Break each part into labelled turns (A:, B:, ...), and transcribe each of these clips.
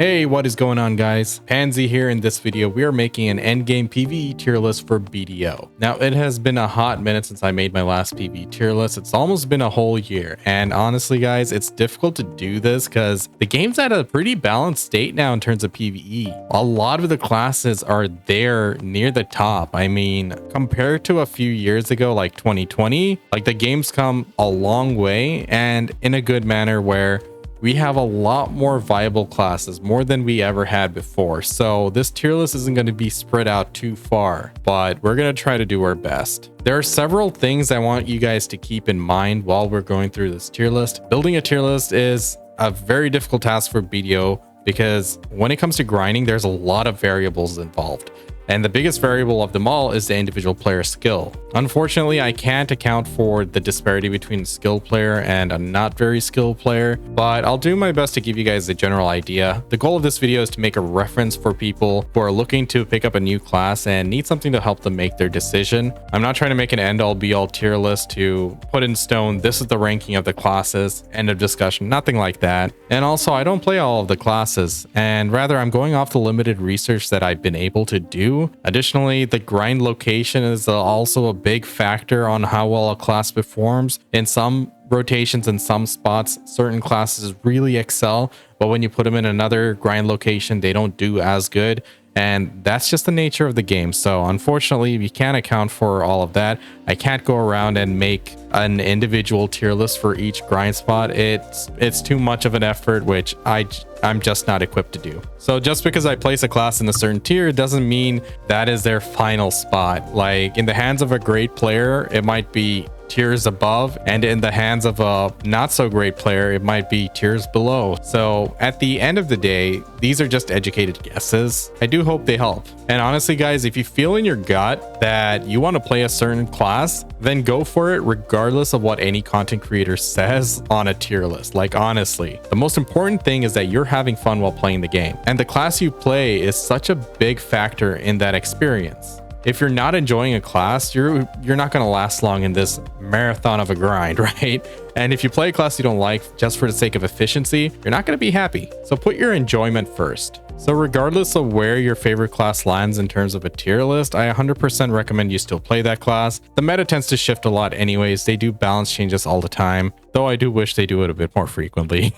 A: Hey, what is going on, guys? Pansy here. In this video, we are making an Endgame PVE tier list for BDO. Now, it has been a hot minute since I made my last PVE tier list. It's almost been a whole year. And honestly, guys, it's difficult to do this because the game's at a pretty balanced state now in terms of PVE. A lot of the classes are there near the top. I mean, compared to a few years ago, like 2020, like the game's come a long way and in a good manner where we have a lot more viable classes, more than we ever had before. So this tier list isn't going to be spread out too far, but we're going to try to do our best. There are several things I want you guys to keep in mind while we're going through this tier list. Building a tier list is a very difficult task for BDO because when it comes to grinding, there's a lot of variables involved. And the biggest variable of them all is the individual player skill. Unfortunately, I can't account for the disparity between a skilled player and a not very skilled player, but I'll do my best to give you guys a general idea. The goal of this video is to make a reference for people who are looking to pick up a new class and need something to help them make their decision. I'm not trying to make an end-all be-all tier list to put in stone, this is the ranking of the classes, end of discussion, nothing like that. And also, I don't play all of the classes, and rather I'm going off the limited research that I've been able to do. Additionally, the grind location is also a big factor on how well a class performs. In some rotations, in some spots, certain classes really excel, but when you put them in another grind location, they don't do as good. And that's just the nature of the game. So unfortunately, we can't account for all of that. I can't go around and make an individual tier list for each grind spot. It's too much of an effort, which I'm just not equipped to do. So just because I place a class in a certain tier doesn't mean that is their final spot. Like in the hands of a great player, it might be tiers above, and in the hands of a not so great player, it might be tiers below. So at the end of the day, these are just educated guesses. I do hope they help. And honestly, guys, if you feel in your gut that you want to play a certain class, then go for it regardless of what any content creator says on a tier list. Like honestly, the most important thing is that you're having fun while playing the game. And the class you play is such a big factor in that experience. If you're not enjoying a class, you're not going to last long in this marathon of a grind, right? And if you play a class you don't like just for the sake of efficiency, you're not going to be happy. So put your enjoyment first. So regardless of where your favorite class lands in terms of a tier list, I 100% recommend you still play that class. The meta tends to shift a lot anyways. They do balance changes all the time, though I do wish they do it a bit more frequently.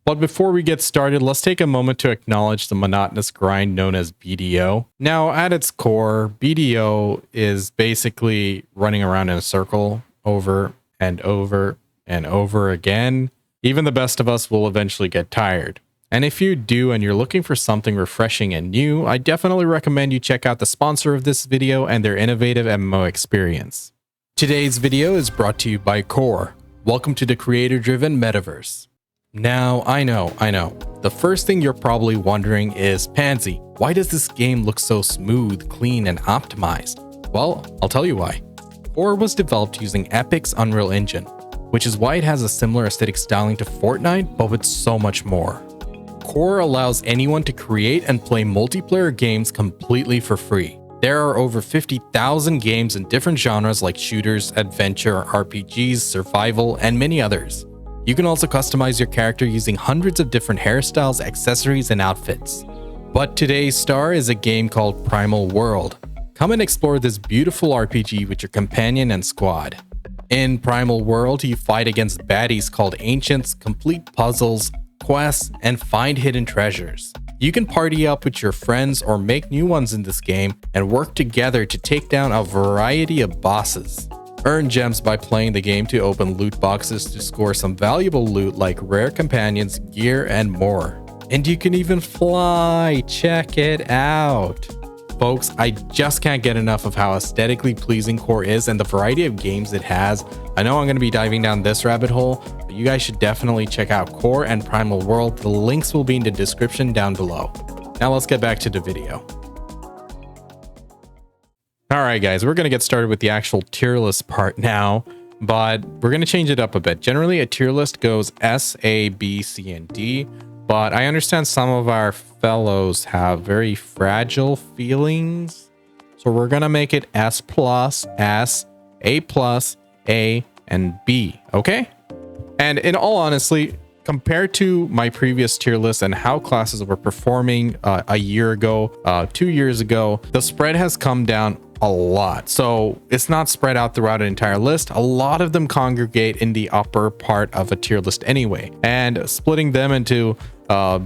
A: But before we get started, let's take a moment to acknowledge the monotonous grind known as BDO. Now, at its core, BDO is basically running around in a circle over and over and over again. Even the best of us will eventually get tired. And if you do and you're looking for something refreshing and new, I definitely recommend you check out the sponsor of this video and their innovative MMO experience. Today's video is brought to you by Core. Welcome to the creator-driven metaverse. Now, I know, the first thing you're probably wondering is, Pansy, why does this game look so smooth, clean, and optimized? Well, I'll tell you why. Core was developed using Epic's Unreal Engine, which is why it has a similar aesthetic styling to Fortnite, but with so much more. Core allows anyone to create and play multiplayer games completely for free. There are over 50,000 games in different genres like shooters, adventure, RPGs, survival, and many others. You can also customize your character using hundreds of different hairstyles, accessories, and outfits. But today's star is a game called Primal World. Come and explore this beautiful RPG with your companion and squad. In Primal World, you fight against baddies called Ancients, complete puzzles, quests, and find hidden treasures. You can party up with your friends or make new ones in this game and work together to take down a variety of bosses. Earn gems by playing the game to open loot boxes to score some valuable loot like rare companions, gear, and more. And you can even fly! Check it out! Folks, I just can't get enough of how aesthetically pleasing Core is and the variety of games it has. I know I'm going to be diving down this rabbit hole, but you guys should definitely check out Core and Primal World. The links will be in the description down below. Now let's get back to the video. Alright guys, we're going to get started with the actual tier list part now, but we're going to change it up a bit. Generally, a tier list goes S, A, B, C, and D, but I understand some of our fellows have very fragile feelings, so we're going to make it S+, S, A+, A, and B, okay? And in all honesty, compared to my previous tier list and how classes were performing a year ago, 2 years ago, the spread has come down a lot. So it's not spread out throughout an entire list. A lot of them congregate in the upper part of a tier list anyway, and splitting them into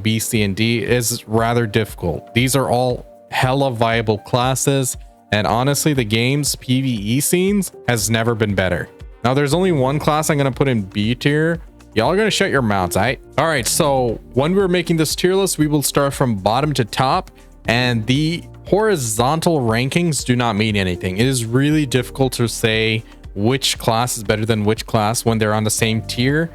A: B, C, and D is rather difficult. These are all hella viable classes, and honestly, the game's PvE scenes has never been better. Now, there's only one class I'm going to put in B tier. Y'all are going to shut your mouths, right? All right, so when we're making this tier list, we will start from bottom to top, and the horizontal rankings do not mean anything. It is really difficult to say which class is better than which class when they're on the same tier.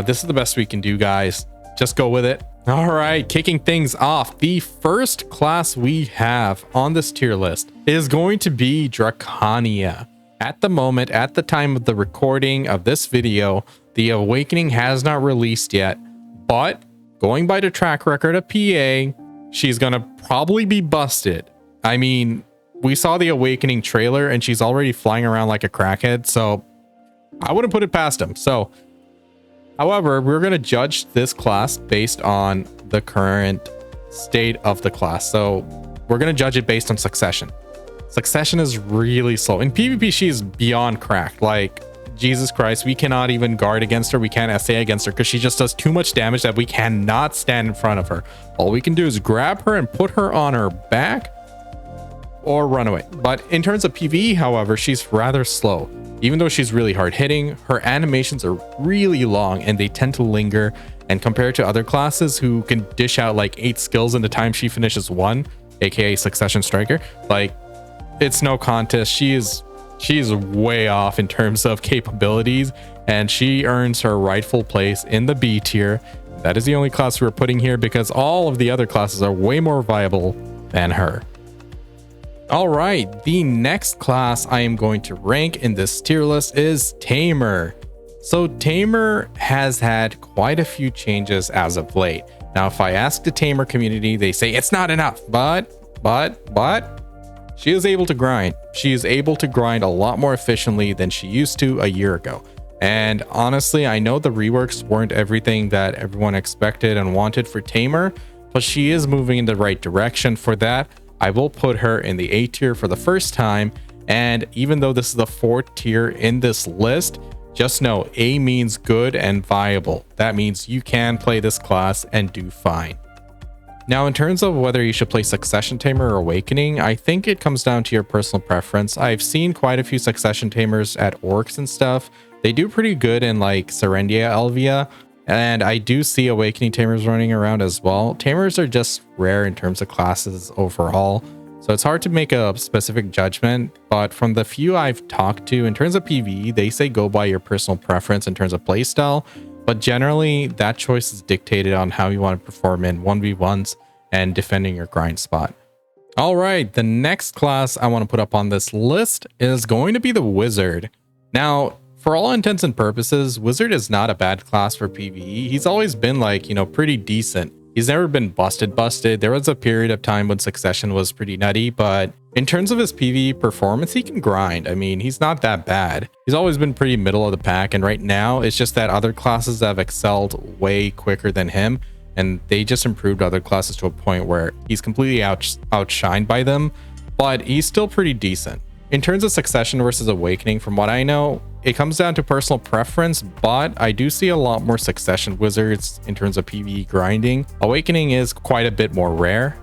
A: This is the best we can do, guys. Just go with it. All right, kicking things off, the first class we have on this tier list is going to be Drakania. At the moment, at the time of the recording of this video, the Awakening has not released yet, but going by the track record of PA, she's gonna probably be busted. I mean, we saw the Awakening trailer and she's already flying around like a crackhead, so I wouldn't put it past him. So, however, we're gonna judge this class based on the current state of the class. So we're gonna judge it based on succession. Succession is really slow. In PvP, she's beyond cracked. Like, Jesus Christ, we cannot even guard against her. We can't SA against her because she just does too much damage that we cannot stand in front of her. All we can do is grab her and put her on her back or run away. But in terms of PvE, however, she's rather slow. Even though she's really hard hitting, her animations are really long and they tend to linger. And compared to other classes who can dish out like 8 skills in the time she finishes 1, aka Succession Striker, like, it's no contest. She's way off in terms of capabilities, and she earns her rightful place in the B tier. That is the only class we're putting here because all of the other classes are way more viable than her. All right, the next class I am going to rank in this tier list is Tamer. So Tamer has had quite a few changes as of late. Now, if I ask the Tamer community, they say it's not enough, but she is able to grind. She is able to grind a lot more efficiently than she used to a year ago. And honestly, I know the reworks weren't everything that everyone expected and wanted for Tamer, but she is moving in the right direction. For that, I will put her in the A tier for the first time. And even though this is the 4th tier in this list, just know A means good and viable. That means you can play this class and do fine. Now, in terms of whether you should play Succession Tamer or Awakening, I think it comes down to your personal preference. I've seen quite a few Succession Tamers at Orcs and stuff. They do pretty good in like Serendia, Elvia, and I do see Awakening Tamers running around as well. Tamers are just rare in terms of classes overall, so it's hard to make a specific judgment, but from the few I've talked to in terms of PvE, they say go by your personal preference in terms of playstyle. But generally, that choice is dictated on how you want to perform in 1v1s and defending your grind spot. All right, the next class I want to put up on this list is going to be the Wizard. Now, for all intents and purposes, Wizard is not a bad class for PvE. He's always been like, pretty decent. He's never been busted. There was a period of time when Succession was pretty nutty, but in terms of his PvE performance, he can grind. I mean, he's not that bad. He's always been pretty middle of the pack, and right now, it's just that other classes have excelled way quicker than him, and they just improved other classes to a point where he's completely outshined by them, but he's still pretty decent. In terms of Succession versus Awakening, from what I know, it comes down to personal preference, but I do see a lot more Succession Wizards in terms of PvE grinding. Awakening is quite a bit more rare,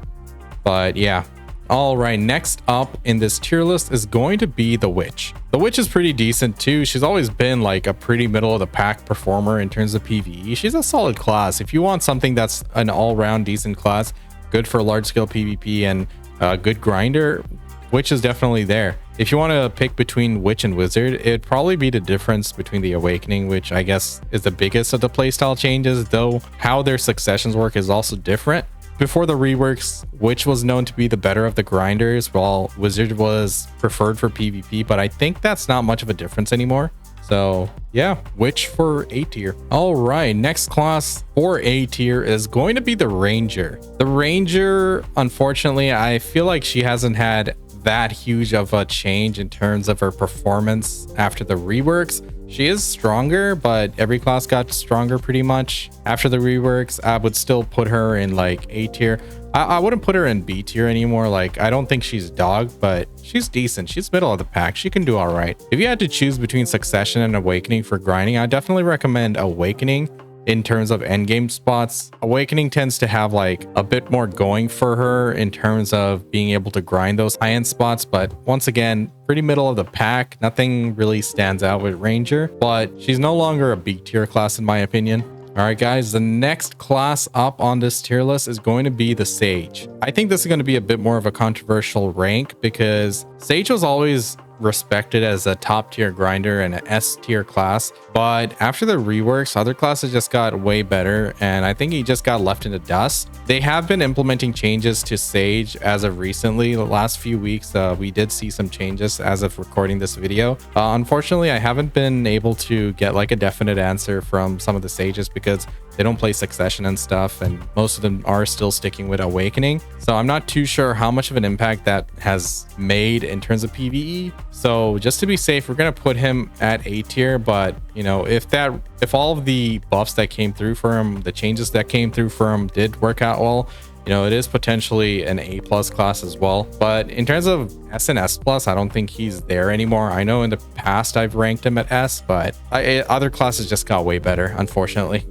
A: but yeah. All right, next up in this tier list is going to be the Witch. The Witch is pretty decent too. She's always been like a pretty middle of the pack performer in terms of PvE. She's a solid class. If you want something that's an all-round decent class, good for large scale PvP and a good grinder, Witch is definitely there. If you want to pick between Witch and Wizard, it'd probably be the difference between the Awakening, which I guess is the biggest of the playstyle changes, though how their successions work is also different. Before the reworks, Witch was known to be the better of the grinders, while Wizard was preferred for PvP, but I think that's not much of a difference anymore. So yeah, Witch for A tier. All right, next class for A tier is going to be the Ranger. The Ranger, unfortunately, I feel like she hasn't had that huge of a change in terms of her performance after the reworks. She is stronger, but every class got stronger pretty much. After the reworks, I would still put her in like A tier. I wouldn't put her in B tier anymore. Like, I don't think she's dog, but she's decent. She's middle of the pack. She can do all right. If you had to choose between Succession and Awakening for grinding, I definitely recommend Awakening. In terms of endgame spots, Awakening tends to have like a bit more going for her in terms of being able to grind those high-end spots. But once again, pretty middle of the pack. Nothing really stands out with Ranger, but she's no longer a B tier class in my opinion. All right, guys, the next class up on this tier list is going to be the Sage. I think this is going to be a bit more of a controversial rank because Sage was always respected as a top tier grinder and an S tier class, but after the reworks, other classes just got way better, and I think he just got left in the dust. They have been implementing changes to Sage as of recently. The last few weeks, we did see some changes as of recording this video. Unfortunately, I haven't been able to get like a definite answer from some of the Sages because they don't play Succession and stuff, and most of them are still sticking with Awakening. So I'm not too sure how much of an impact that has made in terms of PvE. So just to be safe, we're going to put him at A tier. But, you know, if all of the buffs that came through for him, the changes that came through for him did work out well, you know, it is potentially an A+ class as well. But in terms of S and S+, I don't think he's there anymore. I know in the past I've ranked him at S, but other classes just got way better, unfortunately.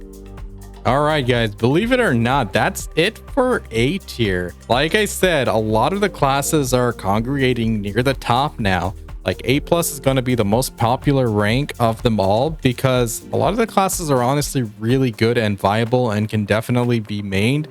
A: All right, guys, believe it or not, that's it for A tier. Like I said, a lot of the classes are congregating near the top now. Like A+ is going to be the most popular rank of them all because a lot of the classes are honestly really good and viable and can definitely be mained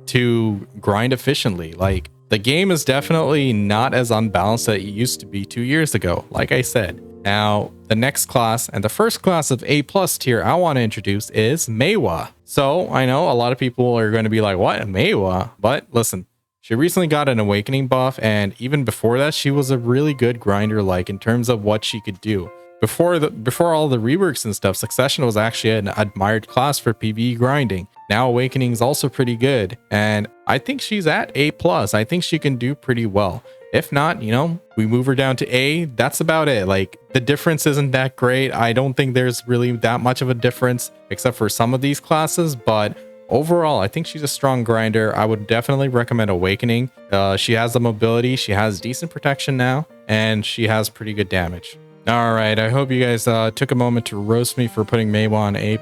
A: to grind efficiently. Like, the game is definitely not as unbalanced as it used to be 2 years ago, like I said. Now, the next class and the first class of A+ tier I want to introduce is Maehwa. So I know a lot of people are going to be like, what, Maehwa? But listen, she recently got an Awakening buff, and even before that, she was a really good grinder, like in terms of what she could do. Before all the reworks and stuff, Succession was actually an admired class for PvE grinding. Now Awakening is also pretty good, and I think she's at A+. I think she can do pretty well. If not, you know, we move her down to A. That's about it. Like, the difference isn't that great. I don't think there's really that much of a difference except for some of these classes, but overall, I think she's a strong grinder. I would definitely recommend Awakening. She has the mobility, she has decent protection now, and she has pretty good damage. All right, I hope you guys took a moment to roast me for putting Maehwa on A+.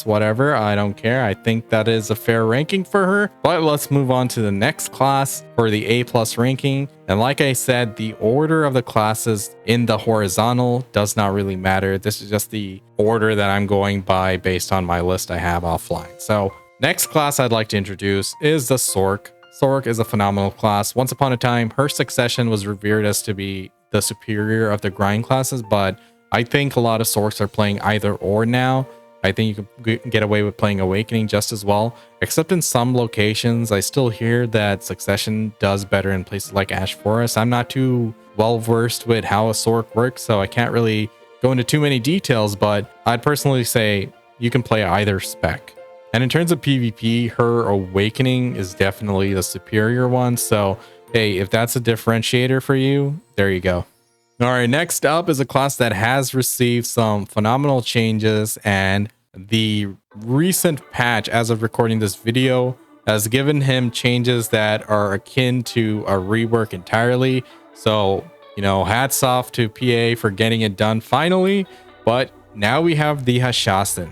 A: Whatever, I don't care. I think that is a fair ranking for her. But let's move on to the next class for the A+ ranking. And like I said, the order of the classes in the horizontal does not really matter. This is just the order that I'm going by based on my list I have offline. So next class I'd like to introduce is the Sorc. Sorc is a phenomenal class. Once upon a time, her Succession was revered as to be the superior of the grind classes, but I think a lot of Sorcs are playing either or now. I think you can get away with playing Awakening just as well, except in some locations. I still hear that Succession does better in places like Ash Forest. I'm not too well versed with how a Sorc works, so I can't really go into too many details, but I'd personally say you can play either spec. And in terms of PvP, her Awakening is definitely the superior one, so hey, if that's a differentiator for you, there you go. All right, next up is a class that has received some phenomenal changes, and the recent patch as of recording this video has given him changes that are akin to a rework entirely. So, you know, hats off to PA for getting it done finally. But now we have the Hashashin.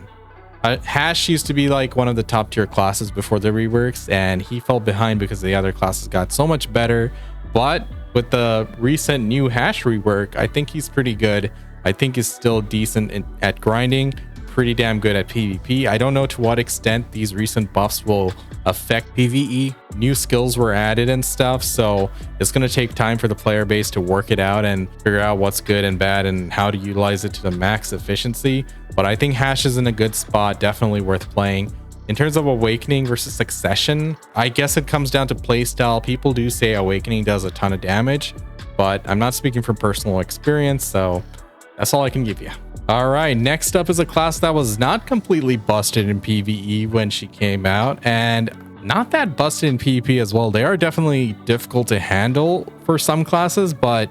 A: Hash used to be like one of the top tier classes before the reworks, and he fell behind because the other classes got so much better. But with the recent new Hash rework, I think he's pretty good. I think he's still decent at grinding, pretty damn good at PvP. I don't know to what extent these recent buffs will affect PvE. New skills were added and stuff, so it's going to take time for the player base to work it out and figure out what's good and bad and how to utilize it to the max efficiency. But I think Hash is in a good spot, definitely worth playing. In terms of Awakening versus Succession, I guess it comes down to playstyle. People do say Awakening does a ton of damage, but I'm not speaking from personal experience, so that's all I can give you. All right, next up is a class that was not completely busted in PvE when she came out, and not that busted in PvP as well. They are definitely difficult to handle for some classes, but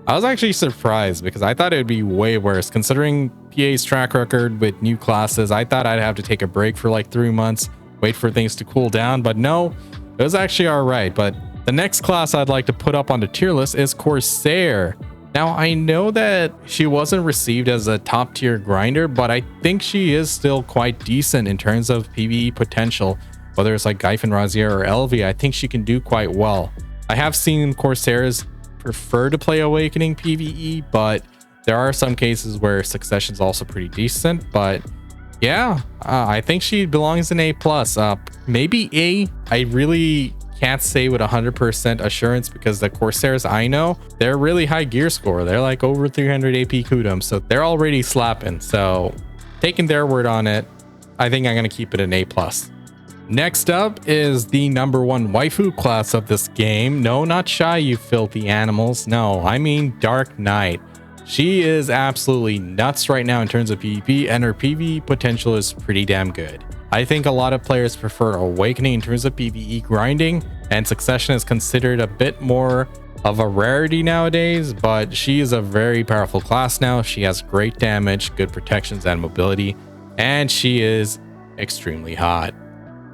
A: I was actually surprised because I thought it would be way worse considering PA's track record with new classes. I thought I'd have to take a break for like 3 months, wait for things to cool down, but no, it was actually all right. But the next class I'd like to put up on the tier list is Corsair. Now, I know that she wasn't received as a top tier grinder, but I think she is still quite decent in terms of PvE potential. Whether it's like Gaifen, Razier, or Elvie, I think she can do quite well. I have seen Corsairs prefer to play Awakening PvE, but there are some cases where Succession is also pretty decent. But yeah, I think she belongs in A+. Maybe A. I really can't say with 100% assurance because the Corsairs I know, they're really high gear score. They're like over 300 AP Kudum, so they're already slapping. So taking their word on it, I think I'm going to keep it an A+. Next up is the #1 waifu class of this game. No, not Shai, you filthy animals. No, I mean Dark Knight. She is absolutely nuts right now in terms of PvP, and her PvE potential is pretty damn good. I think a lot of players prefer Awakening in terms of PvE grinding, and Succession is considered a bit more of a rarity nowadays, but she is a very powerful class now. She has great damage, good protections and mobility, and she is extremely hot.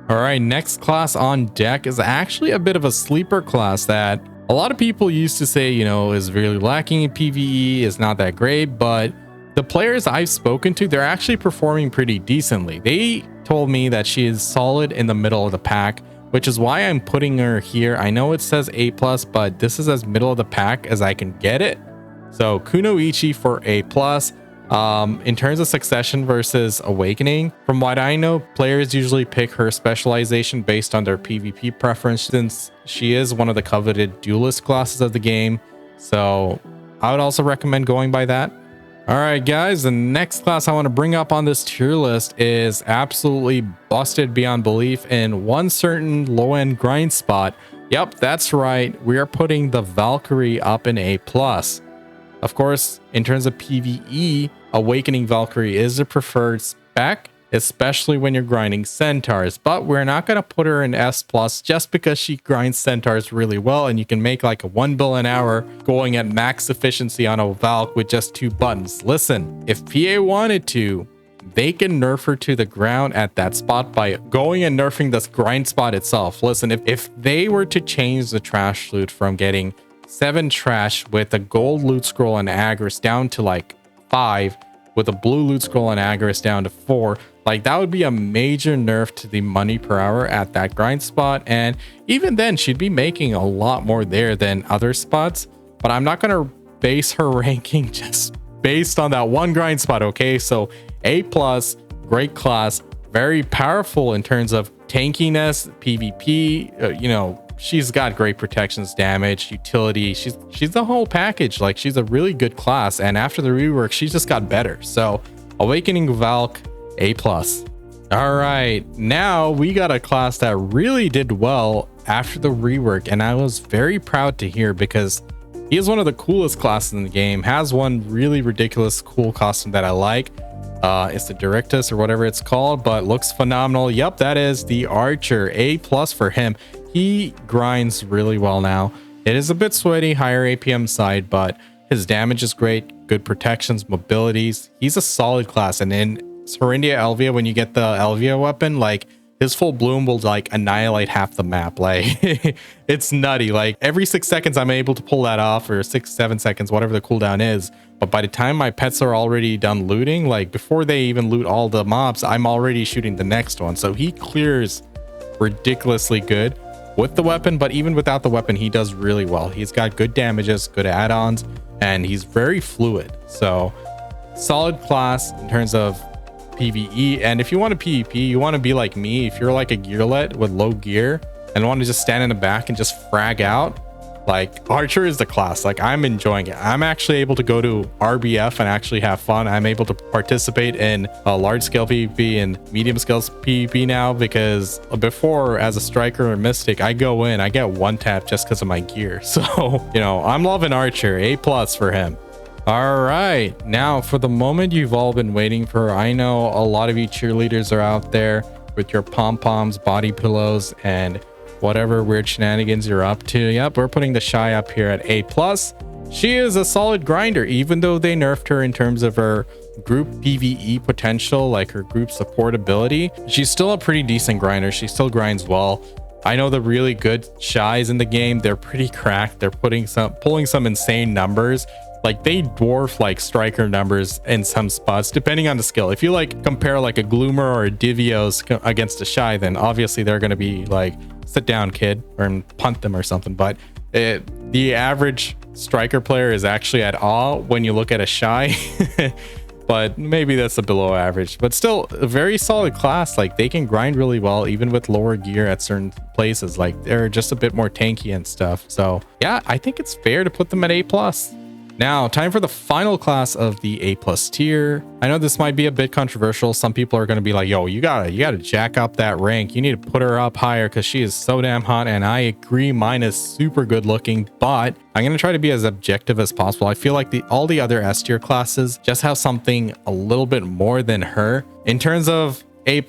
A: All right, next class on deck is actually a bit of a sleeper class that a lot of people used to say, you know, is really lacking in PvE, is not that great, but the players I've spoken to, they're actually performing pretty decently. They told me that she is solid in the middle of the pack, which is why I'm putting her here. I know it says A+, but this is as middle of the pack as I can get it. So Kunoichi for A+. In terms of Succession versus Awakening, from what I know, players usually pick her specialization based on their PvP preference, since she is one of the coveted duelist classes of the game. So I would also recommend going by that. All right, guys, the next class I want to bring up on this tier list is absolutely busted beyond belief in one certain low-end grind spot. Yep, that's right. We are putting the Valkyrie up in A+. Of course, in terms of PvE, Awakening Valkyrie is the preferred spec, especially when you're grinding centaurs, but we're not going to put her in S+ just because she grinds centaurs really well, and you can make like a 1 bill an hour going at max efficiency on a Valk with just 2 buttons. Listen, if PA wanted to, they can nerf her to the ground at that spot by going and nerfing this grind spot itself. Listen, if they were to change the trash loot from getting 7 trash with a gold loot scroll and Agris down to like 5, with a blue loot scroll and Agris down to 4, like that would be a major nerf to the money per hour at that grind spot. And even then, she'd be making a lot more there than other spots. But I'm not going to base her ranking just based on that one grind spot, okay? So A+, great class, very powerful in terms of tankiness, PvP, you know, she's got great protections, damage, utility. She's the whole package. Like, she's a really good class, and after the rework, she just got better. So Awakening Valk, A+. All right, now we got a class that really did well after the rework, and I was very proud to hear because he is one of the coolest classes in the game, has one really ridiculous cool costume that I like. It's the Directus or whatever it's called, but looks phenomenal. Yep, that is the Archer. A+ for him. He grinds really well now. It is a bit sweaty, higher APM side, but his damage is great, good protections, mobilities. He's a solid class. And in Serendia Elvia, when you get the Elvia weapon, like his full bloom will like annihilate half the map. Like it's nutty. Like every 6 seconds I'm able to pull that off, or 6-7 seconds, whatever the cooldown is. But by the time my pets are already done looting, like before they even loot all the mobs, I'm already shooting the next one. So he clears ridiculously good with the weapon, but even without the weapon, he does really well. He's got good damages, good add-ons, and he's very fluid. So solid class in terms of PvE. And if you want to PvP, you want to be like me. If you're like a gearlet with low gear and want to just stand in the back and just frag out, like Archer is the class. Like I'm enjoying it. I'm actually able to go to RBF and actually have fun. I'm able to participate in large scale PvP and medium scale PvP now, because before, as a striker or mystic, I go in, I get one tap just because of my gear. So, you know, I'm loving Archer. A+ for him. All right, now for the moment you've all been waiting for. I know a lot of you cheerleaders are out there with your pom-poms, body pillows, and whatever weird shenanigans you're up to. Yep, we're putting the Shai up here at A+. she is a solid grinder, even though they nerfed her in terms of her group PVE potential, like her group support ability. She's still a pretty decent grinder. She still grinds well. I know the really good Shais in the game, they're pretty cracked. They're pulling some insane numbers. Like they dwarf like striker numbers in some spots, depending on the skill. If you like compare like a Gloomer or a Divios against a Shai, then obviously they're going to be like, sit down, kid, or punt them or something. But the average striker player is actually at awe when you look at a Shai. But maybe that's a below average, but still a very solid class. Like they can grind really well, even with lower gear at certain places. Like they're just a bit more tanky and stuff. So yeah, I think it's fair to put them at A+. Now, time for the final class of the A+ tier. I know this might be a bit controversial. Some people are going to be like, yo, you gotta jack up that rank. You need to put her up higher because she is so damn hot. And I agree, mine is super good looking, but I'm going to try to be as objective as possible. I feel like all the other S tier classes just have something a little bit more than her. In terms of A+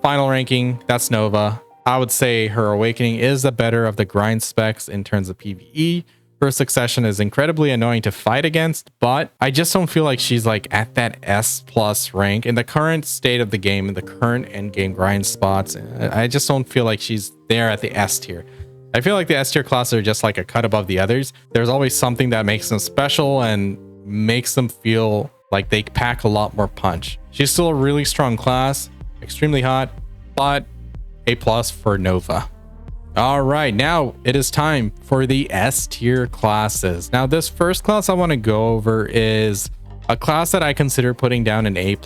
A: final ranking, that's Nova. I would say her Awakening is the better of the grind specs in terms of PvE. Her Succession is incredibly annoying to fight against, but I just don't feel like she's like at that S+ rank in the current state of the game, in the current endgame grind spots. I just don't feel like she's there at the S tier. I feel like the S tier classes are just like a cut above the others. There's always something that makes them special and makes them feel like they pack a lot more punch. She's still a really strong class, extremely hot, but A+ for Nova. All right, now it is time for the S tier classes. Now, this first class I want to go over is a class that I consider putting down an A+,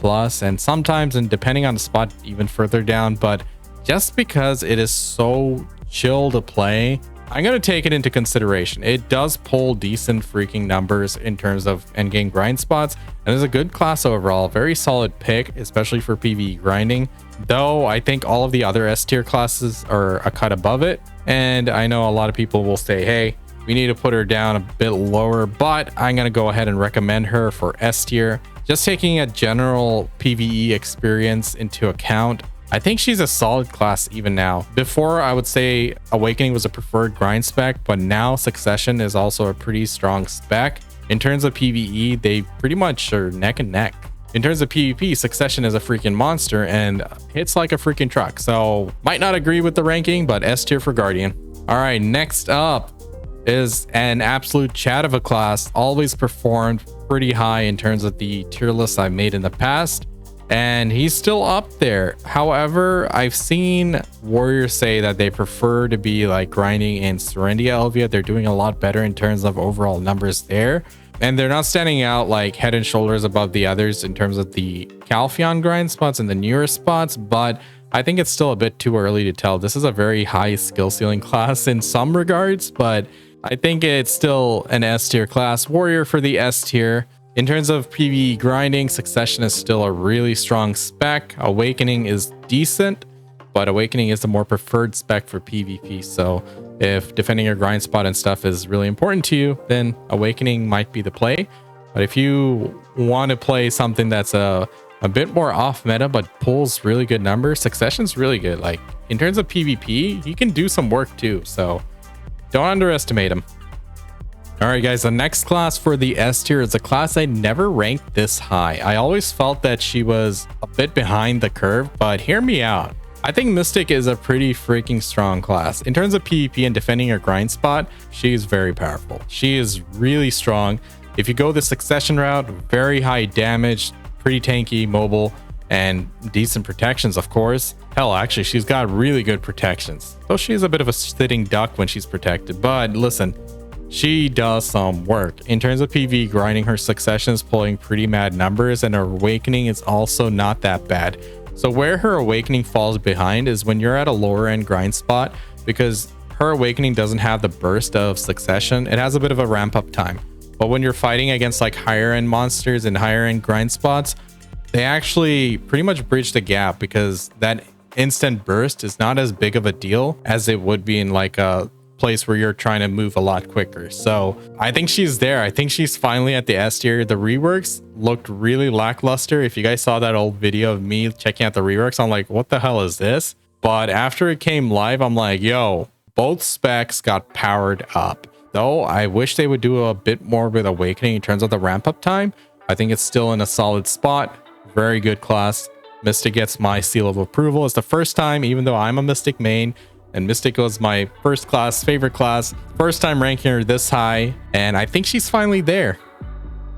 A: and sometimes, and depending on the spot, even further down. But just because it is so chill to play, I'm going to take it into consideration. It does pull decent freaking numbers in terms of endgame grind spots, and is a good class overall. Very solid pick, especially for PvE grinding. Though I think all of the other S tier classes are a cut above it. And I know a lot of people will say, hey, we need to put her down a bit lower, but I'm going to go ahead and recommend her for S tier. Just taking a general PvE experience into account, I think she's a solid class even now. Before, I would say Awakening was a preferred grind spec, but now Succession is also a pretty strong spec. In terms of PvE, they pretty much are neck and neck. In terms of PvP, Succession is a freaking monster and hits like a freaking truck. So might not agree with the ranking, but S tier for Guardian. All right, next up is an absolute chat of a class. Always performed pretty high in terms of the tier lists I've made in the past. And he's still up there. However, I've seen warriors say that they prefer to be like grinding in Serendia Elvia. They're doing a lot better in terms of overall numbers there. And they're not standing out like head and shoulders above the others in terms of the Calpheon grind spots and the newer spots, but I think it's still a bit too early to tell. This is a very high skill ceiling class in some regards, but I think it's still an S tier class. Warrior for the S tier. In terms of PvE grinding, Succession is still a really strong spec. Awakening is decent, but Awakening is the more preferred spec for PvP. So if defending your grind spot and stuff is really important to you, then Awakening might be the play. But if you want to play something that's a bit more off meta but pulls really good numbers, Succession's really good. Like in terms of PvP, he can do some work too. So don't underestimate him. All right, guys, the next class for the S tier is a class I never ranked this high. I always felt that she was a bit behind the curve, but hear me out. I think Mystic is a pretty freaking strong class. In terms of PvP and defending your grind spot, she is very powerful. She is really strong. If you go the Succession route, very high damage, pretty tanky, mobile, and decent protections, of course. Hell, actually, she's got really good protections. Though she's a bit of a sitting duck when she's protected. But listen, she does some work. In terms of PvE grinding, her Succession is pulling pretty mad numbers, and her Awakening is also not that bad. So where her Awakening falls behind is when you're at a lower end grind spot, because her Awakening doesn't have the burst of Succession. It has a bit of a ramp up time. But when you're fighting against like higher end monsters and higher end grind spots, they actually pretty much bridge the gap, because that instant burst is not as big of a deal as it would be in like a place where you're trying to move a lot quicker. So I think she's there. I think she's finally at the S tier. The reworks looked really lackluster. If you guys saw that old video of me checking out the reworks, I'm like, what the hell is this? But after it came live, I'm like, yo, both specs got powered up. though I wish they would do a bit more with Awakening in terms of the ramp up time. I think it's still in a solid spot. Very good class. Mystic gets my seal of approval. It's the first time, even though I'm a Mystic main, and Mystic was my first class, favorite class, first time ranking her this high, and I think she's finally there.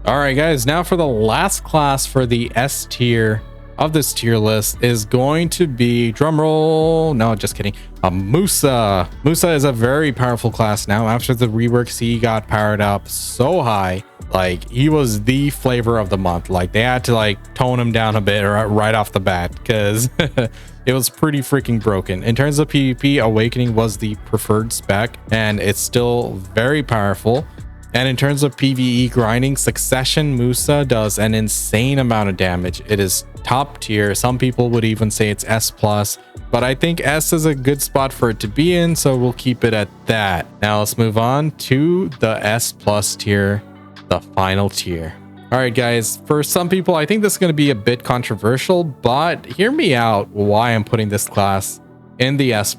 A: All right, guys, now for the last class for the S tier of this tier list is going to be, drumroll, no, just kidding, Musa. Musa is a very powerful class now. After the reworks, he got powered up so high. Like, he was the flavor of the month. Like, they had to like tone him down a bit right off the bat because it was pretty freaking broken. In terms of PvP, Awakening was the preferred spec, and it's still very powerful. And in terms of PvE grinding, Succession Musa does an insane amount of damage. It is top tier. Some people would even say it's S+, but I think S is a good spot for it to be in, so we'll keep it at that. Now let's move on to the S+ tier, the final tier. All right, guys, for some people, I think this is going to be a bit controversial, but hear me out why I'm putting this class in the S+.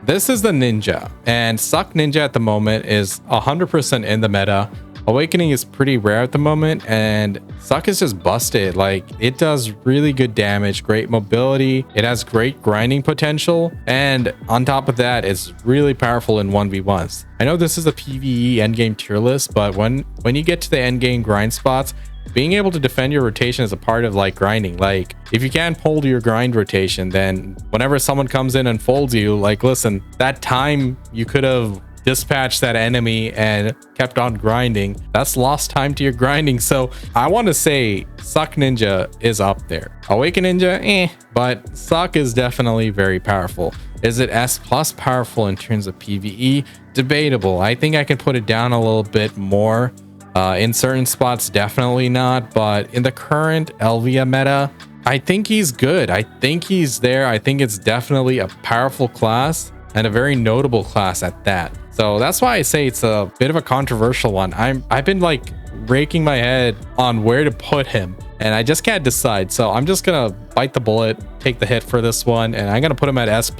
A: This is the Ninja, and Suck Ninja at the moment is 100% in the meta. Awakening is pretty rare at the moment, and Suck is just busted. Like, it does really good damage, great mobility, it has great grinding potential, and on top of that, it's really powerful in 1v1s. I know this is a PvE endgame tier list, but when you get to the endgame grind spots, being able to defend your rotation is a part of like grinding. Like, if you can't hold your grind rotation, then whenever someone comes in and folds you, like, listen, that time you could have dispatched that enemy and kept on grinding, that's lost time to your grinding. So I want to say Suck Ninja is up there. Awaken Ninja, but Suck is definitely very powerful. Is it S+ powerful in terms of PvE? Debatable. I think I can put it down a little bit more. In certain spots, definitely not, but in the current Elvia meta, I think he's good. I think he's there. I think it's definitely a powerful class and a very notable class at that. So that's why I say it's a bit of a controversial one. I've been like raking my head on where to put him, and I just can't decide. So I'm just gonna bite the bullet, take the hit for this one, and I'm gonna put him at S+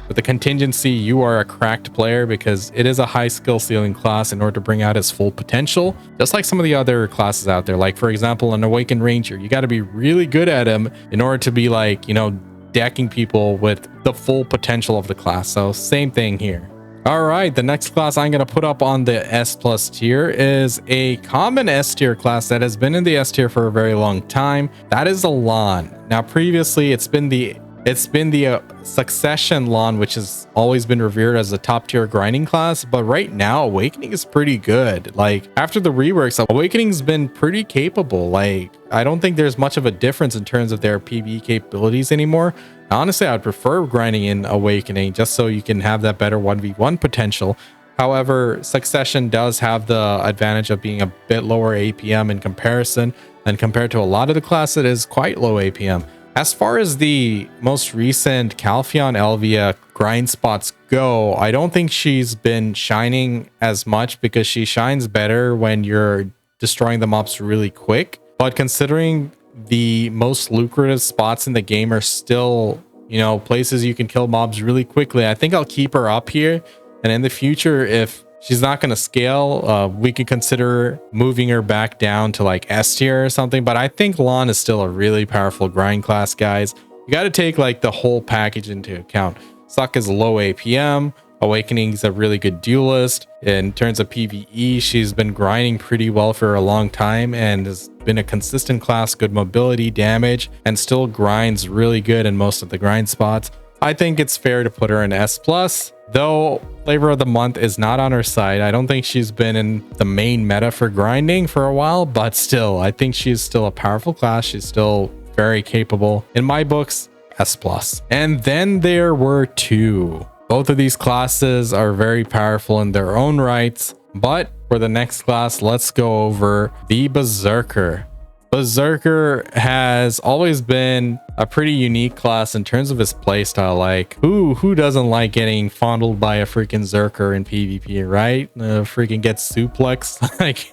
A: with the contingency you are a cracked player, because it is a high skill ceiling class in order to bring out his full potential, just like some of the other classes out there. Like, for example, an Awakened Ranger, you got to be really good at him in order to be like, you know, decking people with the full potential of the class. So same thing here. All right, the next class I'm going to put up on the S+ tier is a common S tier class that has been in the S tier for a very long time. That is the Lahn. Now, previously, it's been the Succession Lahn, which has always been revered as a top tier grinding class, but right now Awakening is pretty good. Like, after the reworks, Awakening's been pretty capable. Like, I don't think there's much of a difference in terms of their PvE capabilities anymore. Honestly, I would prefer grinding in Awakening just so you can have that better 1v1 potential. However, Succession does have the advantage of being a bit lower APM in comparison, and compared to a lot of the class, it is quite low APM. As far as the most recent Calpheon Elvia grind spots go, I don't think she's been shining as much, because she shines better when you're destroying the mobs really quick. But considering the most lucrative spots in the game are still, you know, places you can kill mobs really quickly, I think I'll keep her up here. And in the future, if she's not going to scale, we could consider moving her back down to like S tier or something. But I think Lahn is still a really powerful grind class, guys. You got to take like the whole package into account. Suck is low APM. Awakening is a really good duelist. In terms of PvE, she's been grinding pretty well for a long time and has been a consistent class, good mobility, damage, and still grinds really good in most of the grind spots. I think it's fair to put her in S+, though flavor of the month is not on her side. I don't think she's been in the main meta for grinding for a while, but still, I think she's still a powerful class. She's still very capable. In my books, S+. And then there were two. Both of these classes are very powerful in their own rights, but for the next class, let's go over the Berserker. Berserker has always been a pretty unique class in terms of his playstyle. Like, who doesn't like getting fondled by a freaking Zerker in PvP, right? Freaking gets suplex. Like,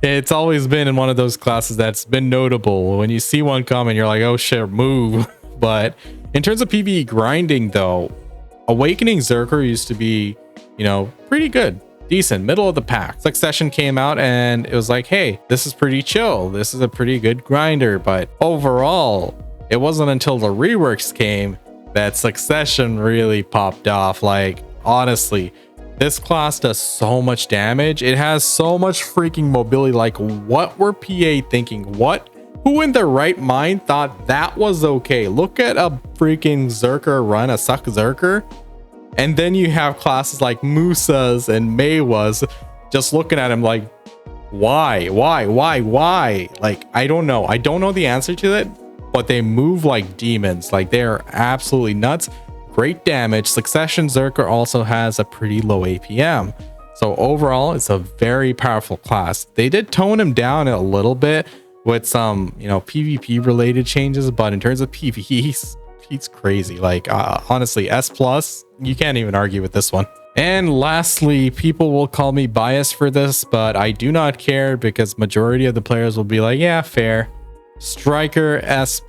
A: it's always been in one of those classes that's been notable. When you see one coming, you're like, oh shit, move. But in terms of PvE grinding, though, Awakening Zerker used to be, you know, pretty good. decent, middle of the pack. Succession came out and it was like, hey, this is pretty chill. This is a pretty good grinder. But overall, it wasn't until the reworks came that Succession really popped off. Like, honestly, this class does so much damage. It has so much freaking mobility. Like, what were PA thinking? Who in their right mind thought that was okay? Look at a freaking Berserker run, a Suck Berserker. And then you have classes like Musa's and Maehwa's just looking at him like, why? Like, I don't know. I don't know the answer to that, but they move like demons. Like, they are absolutely nuts. Great damage. Succession Berserker also has a pretty low APM. So overall, it's a very powerful class. They did tone him down a little bit with some, PvP related changes, but in terms of PvE, he's crazy. Like, honestly, S+, you can't even argue with this one. And lastly, people will call me biased for this, but I do not care because majority of the players will be like, yeah, fair. Striker S+,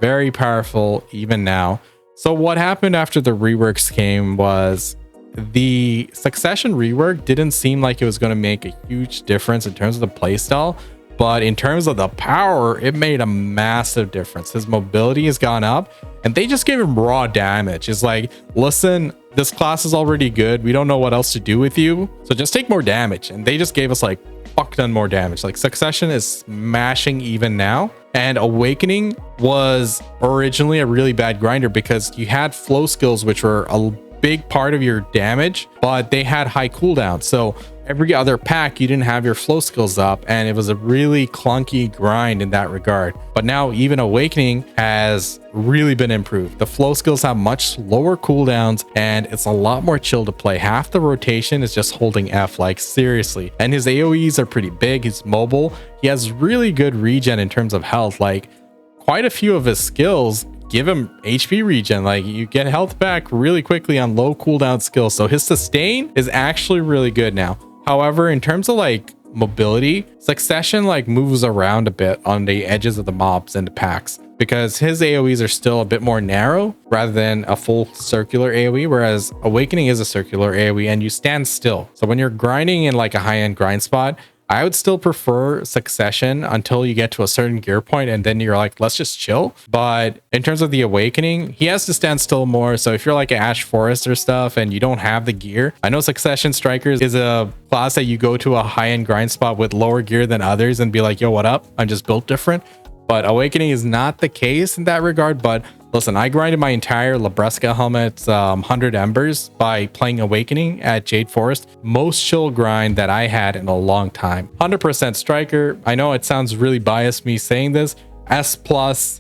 A: very powerful even now. So what happened after the reworks came was the Succession rework didn't seem like it was going to make a huge difference in terms of the playstyle, but in terms of the power, it made a massive difference. His mobility has gone up and they just gave him raw damage. It's like, listen, this class is already good. We don't know what else to do with you, so just take more damage. And they just gave us like fuck ton more damage. Like, Succession is smashing even now. And Awakening was originally a really bad grinder because you had flow skills, which were a big part of your damage, but they had high cooldown. So every other pack, you didn't have your flow skills up, and it was a really clunky grind in that regard. But now even Awakening has really been improved. The flow skills have much lower cooldowns, and it's a lot more chill to play. Half the rotation is just holding F, like, seriously. And his AoEs are pretty big. He's mobile. He has really good regen in terms of health. Like, quite a few of his skills give him HP regen. Like, you get health back really quickly on low cooldown skills. So his sustain is actually really good now. However, in terms of like mobility, Succession like moves around a bit on the edges of the mobs and the packs because his AoEs are still a bit more narrow rather than a full circular AoE, whereas Awakening is a circular AoE and you stand still. So when you're grinding in like a high-end grind spot, I would still prefer Succession until you get to a certain gear point and then you're like, let's just chill. But in terms of the Awakening, he has to stand still more. So if you're like an Ash Forest or stuff and you don't have the gear, I know Succession Strikers is a class that you go to a high-end grind spot with lower gear than others and be like, yo, what up? I'm just built different. But Awakening is not the case in that regard. But listen, I grinded my entire Labreska helmet 100 embers by playing Awakening at Jade Forest. Most chill grind that I had in a long time. 100% Striker. I know it sounds really biased me saying this. S+,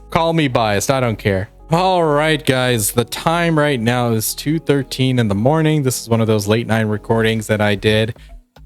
A: call me biased, I don't care. All right, guys, the time right now is 2:13 in the morning. This is one of those late night recordings that I did.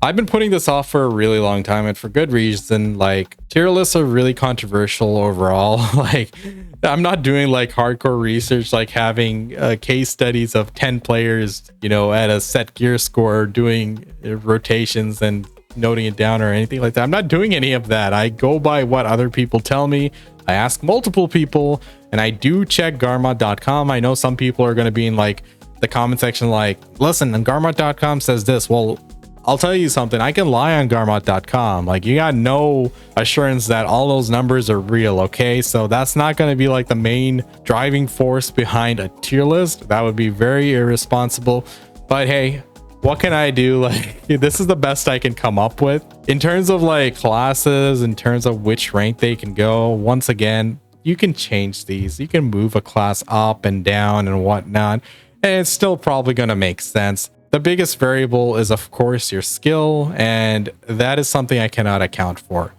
A: I've been putting this off for a really long time and for good reason. Like, tier lists are really controversial overall. Like, I'm not doing like hardcore research, like having case studies of 10 players, at a set gear score, doing rotations and noting it down or anything like that. I'm not doing any of that. I go by what other people tell me. I ask multiple people and I do check Garmot.com. I know some people are going to be in like the comment section like, listen, and Garmot.com says this. Well, I'll tell you something, I can lie on Garmot.com. Like, you got no assurance that all those numbers are real, okay? So that's not going to be like the main driving force behind a tier list. That would be very irresponsible. But hey, what can I do? Like, this is the best I can come up with. In terms of like classes, in terms of which rank they can go, once again, you can change these. You can move a class up and down and whatnot, and it's still probably going to make sense. The biggest variable is, of course, your skill, and that is something I cannot account for.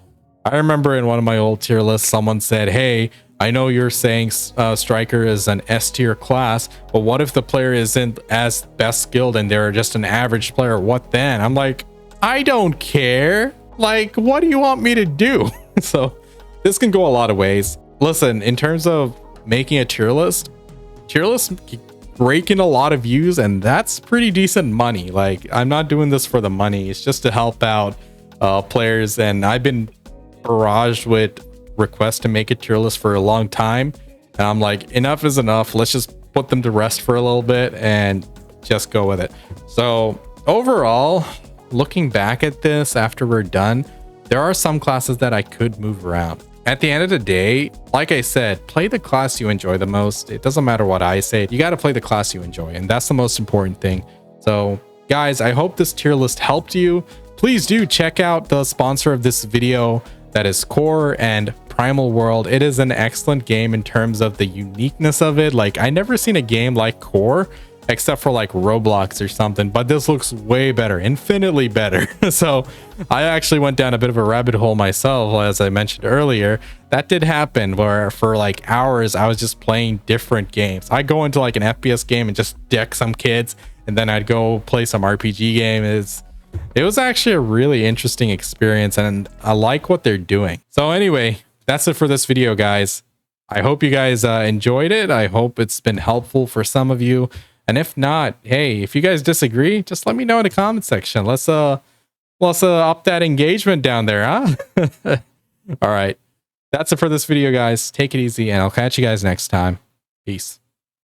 A: I remember in one of my old tier lists, someone said, hey, I know you're saying Striker is an S tier class, but what if the player isn't as best skilled and they're just an average player? What then? I'm like, I don't care. Like, what do you want me to do? So this can go a lot of ways. Listen, in terms of making a tier list rake in a lot of views, and that's pretty decent money. Like, I'm not doing this for the money. It's just to help out players, and I've been barraged with requests to make a tier list for a long time, and I'm like, enough is enough. Let's just put them to rest for a little bit and just go with it. So overall, looking back at this after we're done, there are some classes that I could move around. At the end of the day, like I said, play the class you enjoy the most. It doesn't matter what I say. You got to play the class you enjoy, and that's the most important thing. So guys, I hope this tier list helped you. Please do check out the sponsor of this video, that is Core and Primal World. It is an excellent game in terms of the uniqueness of it. Like, I never seen a game like Core except for like Roblox or something, but this looks way better, infinitely better. So I actually went down a bit of a rabbit hole myself, as I mentioned earlier. That did happen, where for like hours I was just playing different games. I go into like an FPS game and just deck some kids, and then I'd go play some RPG game. It was actually a really interesting experience, and I like what they're doing. So anyway, that's it for this video, guys. I hope you guys enjoyed it. I hope it's been helpful for some of you. And if not, hey, if you guys disagree, just let me know in the comment section. Let's up that engagement down there, huh? All right. That's it for this video, guys. Take it easy, and I'll catch you guys next time. Peace.